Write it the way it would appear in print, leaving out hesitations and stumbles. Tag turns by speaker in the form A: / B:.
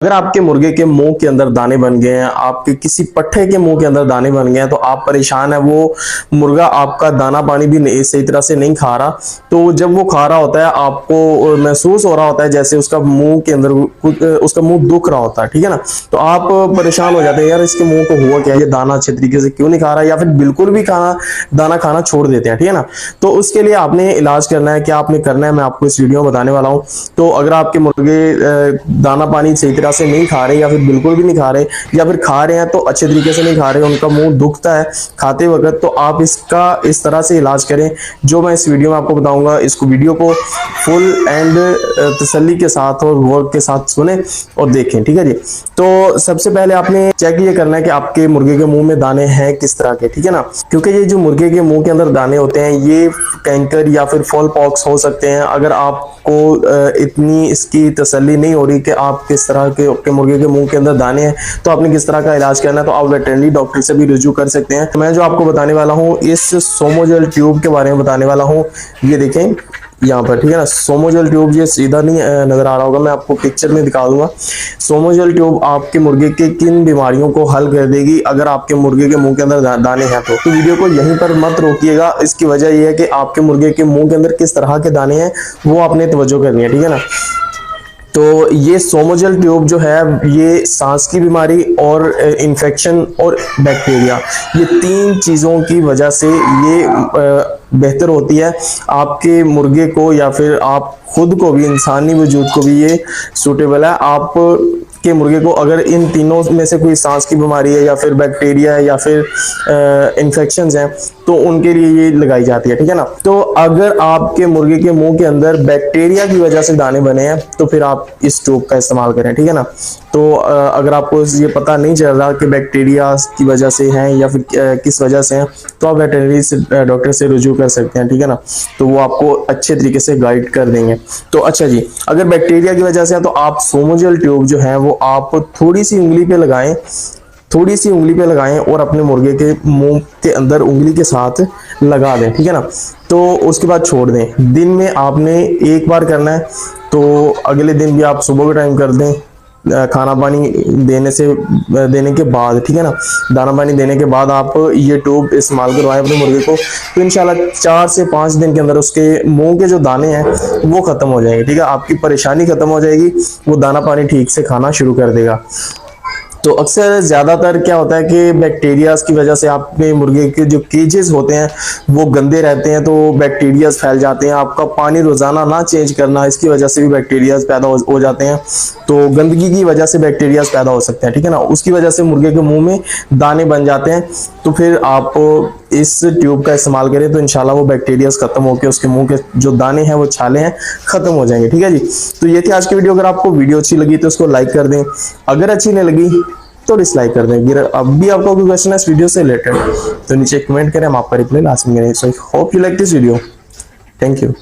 A: अगर आपके मुर्गे के मुंह के अंदर दाने बन गए हैं, आपके किसी पट्ठे के मुंह के अंदर दाने बन गए हैं, तो आप परेशान है, वो मुर्गा आपका दाना पानी भी सही तरह से नहीं खा रहा। तो जब वो खा रहा होता है, आपको महसूस हो रहा होता है जैसे उसका मुंह के अंदर उसका मुंह दुख रहा होता है, ठीक है ना। तो आप परेशान हो जाते हैं, यार इसके मुंह को हुआ क्या, ये दाना अच्छे तरीके से क्यों नहीं खा रहा, या फिर बिल्कुल भी दाना खाना छोड़ देते हैं, ठीक है ना। तो उसके लिए आपने इलाज करना है, क्या आपने करना है मैं आपको इस वीडियो में बताने वाला हूँ। तो अगर आपके मुर्गे दाना पानी सही तरह से नहीं खा रहे, या फिर बिल्कुल भी नहीं खा रहे, या फिर खा रहे हैं तो अच्छे तरीके से नहीं खा रहे, उनका मुंह दुखता है खाते वक्त, तो आप इसका इस तरह से इलाज करें जो मैं इस वीडियो में आपको बताऊंगा। इसको वीडियो को फुल एंड तसल्ली के साथ और गौर के साथ सुने और देखें, ठीक है जी। तो सबसे पहले आपने चेक ये करना है कि आपके मुर्गे के मुंह में दाने हैं किस तरह के, ठीक है ना। क्योंकि ये जो मुर्गे के मुंह के अंदर दाने होते हैं, ये कैंकर या फिर फॉल पॉक्स हो सकते हैं। अगर आपको इतनी इसकी तसल्ली नहीं हो रही कि आप किस तरह के मुर्गे के मुंह के अंदर दाने हैं, तो आपने किस तरह का इलाज करना है, तो आप वेटरनरी डॉक्टर से भी रुजू कर सकते हैं। मैं जो आपको बताने वाला हूँ इस सोमोजेल ट्यूब के बारे में बताने वाला हूँ। ये देखें यहाँ पर, ठीक है ना, सोमोजेल ट्यूब, ये सीधा नहीं नजर आ रहा होगा, मैं आपको पिक्चर में दिखा दूंगा। सोमोजेल ट्यूब आपके मुर्गे के किन बीमारियों को हल कर देगी अगर आपके मुर्गे के मुंह के अंदर दाने हैं। तो वीडियो को यहीं पर मत रोकिएगा, इसकी वजह यह है कि आपके मुर्गे के मुंह के अंदर किस तरह के दाने हैं वो आपने तवज्जो करनी है, ठीक है ना। तो ये सोमोजेल ट्यूब जो है, ये सांस की बीमारी और इन्फेक्शन और बैक्टीरिया, ये तीन चीज़ों की वजह से ये बेहतर होती है आपके मुर्गे को, या फिर आप खुद को भी, इंसानी वजूद को भी ये सूटेबल है। आप के मुर्गे को अगर इन तीनों में से कोई सांस की बीमारी है, या फिर बैक्टीरिया है, या फिर इन्फेक्शंस हैं, तो उनके लिए ये लगाई जाती है, ठीक है ना। तो अगर आपके मुर्गे के मुंह के अंदर बैक्टीरिया की वजह से दाने बने हैं, तो फिर आप इस ट्यूब का इस्तेमाल करें, ठीक है ना। तो अगर आपको ये पता नहीं चल रहा कि बैक्टीरिया की वजह से हैं या फिर किस वजह से हैं, तो आप वेटरनरी डॉक्टर से रुजू कर सकते हैं, ठीक है ना। तो वो आपको अच्छे तरीके से गाइड कर देंगे। तो अच्छा जी, अगर बैक्टीरिया की वजह से है, तो आप सोमोजेल ट्यूब जो है वो आप थोड़ी सी उंगली पे लगाएं, थोड़ी सी उंगली पे लगाएं और अपने मुर्गे के मुंह के अंदर उंगली के साथ लगा दें, ठीक है ना। तो उसके बाद छोड़ दें। दिन में आपने एक बार करना है, तो अगले दिन भी आप सुबह के टाइम कर दें, खाना पानी देने के बाद, ठीक है ना। दाना पानी देने के बाद आप ये ट्यूब इस्तेमाल करवाएं अपने मुर्गे को, तो इंशाल्लाह 4 से 5 दिन के अंदर उसके मुंह के जो दाने हैं वो खत्म हो जाएंगे, ठीक है। आपकी परेशानी खत्म हो जाएगी, वो दाना पानी ठीक से खाना शुरू कर देगा। तो अक्सर ज़्यादातर क्या होता है कि बैक्टीरियाज की वजह से आपके मुर्गे के जो केजेस होते हैं वो गंदे रहते हैं, तो बैक्टीरियाज फैल जाते हैं। आपका पानी रोज़ाना ना चेंज करना, इसकी वजह से भी बैक्टीरियाज पैदा हो जाते हैं। तो गंदगी की वजह से बैक्टीरियाज पैदा हो सकते हैं, ठीक है ना। उसकी वजह से मुर्गे के मुंह में दाने बन जाते हैं। तो फिर आप इस ट्यूब का इस्तेमाल करें, तो इंशाल्लाह वो बैक्टीरियाज खत्म होकर उसके मुंह के जो दाने हैं, वो छाले हैं, खत्म हो जाएंगे, ठीक है जी। तो ये थी आज की वीडियो। अगर आपको वीडियो अच्छी लगी तो उसको लाइक कर दें, अगर अच्छी नहीं लगी तो डिसलाइक कर दें। अब भी आपको कोई क्वेश्चन है इस वीडियो से रिलेटेड तो नीचे कमेंट करें, हम आपका रिप्लाई लास्ट में करेंगे। So I hope you like this video. Thank you.